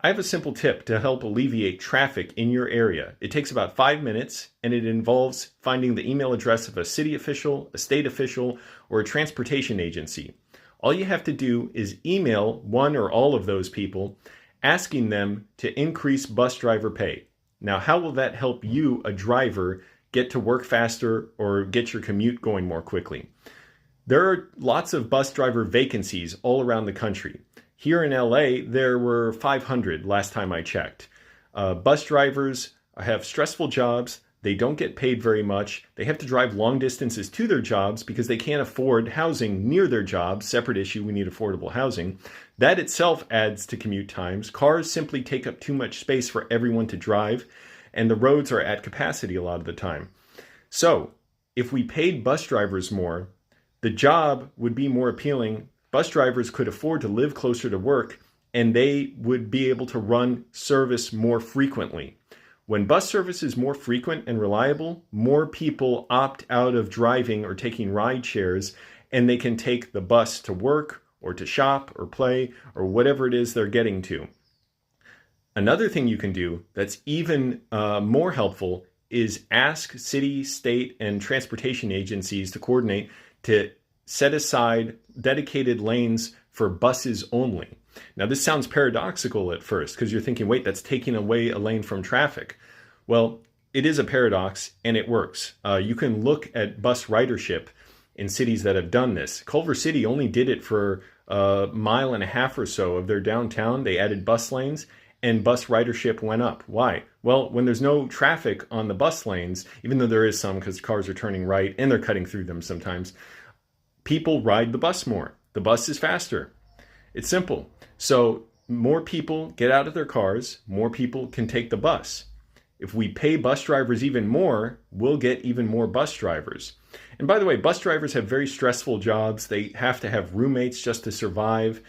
I have a simple tip to help alleviate traffic in your area. It takes about 5 minutes and it involves finding the email address of a city official, a state official, or a transportation agency. All you have to do is email one or all of those people asking them to increase bus driver pay. Now, how will that help you, a driver, get to work faster or get your commute going more quickly? There are lots of bus driver vacancies all around the country. Here in LA, there were 500 last time I checked. Bus drivers have stressful jobs. They don't get paid very much. They have to drive long distances to their jobs because they can't afford housing near their jobs. Separate issue, we need affordable housing. That itself adds to commute times. Cars simply take up too much space for everyone to drive, and the roads are at capacity a lot of the time. So, if we paid bus drivers more, the job would be more appealing. Bus drivers could afford to live closer to work, and they would be able to run service more frequently. When bus service is more frequent and reliable, more people opt out of driving or taking ride shares, and they can take the bus to work or to shop or play or whatever it is they're getting to. Another thing you can do that's even more helpful is ask city, state, and transportation agencies to coordinate to set aside dedicated lanes for buses only. Now, this sounds paradoxical at first because you're thinking, wait, that's taking away a lane from traffic. Well, it is a paradox and it works. You can look at bus ridership in cities that have done this. Culver City only did it for a mile and a half or so of their downtown. They added bus lanes and bus ridership went up. Why? Well, when there's no traffic on the bus lanes, even though there is some because cars are turning right and they're cutting through them sometimes, people ride the bus more. The bus is faster. It's simple. So more people get out of their cars, more people can take the bus. If we pay bus drivers even more, we'll get even more bus drivers. And by the way, bus drivers have very stressful jobs. They have to have roommates just to survive.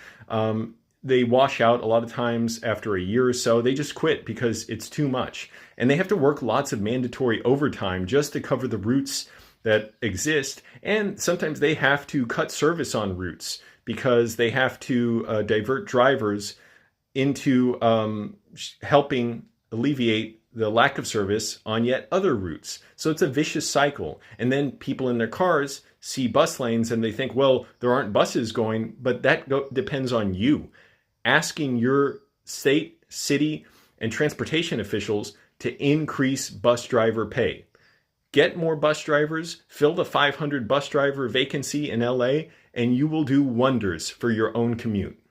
They wash out a lot of times after a year or so. They just quit because it's too much. And they have to work lots of mandatory overtime just to cover the routes that exist. And sometimes they have to cut service on routes because they have to divert drivers into helping alleviate the lack of service on yet other routes. So it's a vicious cycle. And then people in their cars see bus lanes and they think, well, there aren't buses going, but that depends on you. Asking your state, city, and transportation officials to increase bus driver pay. Get more bus drivers, fill the 500 bus driver vacancy in LA, and you will do wonders for your own commute.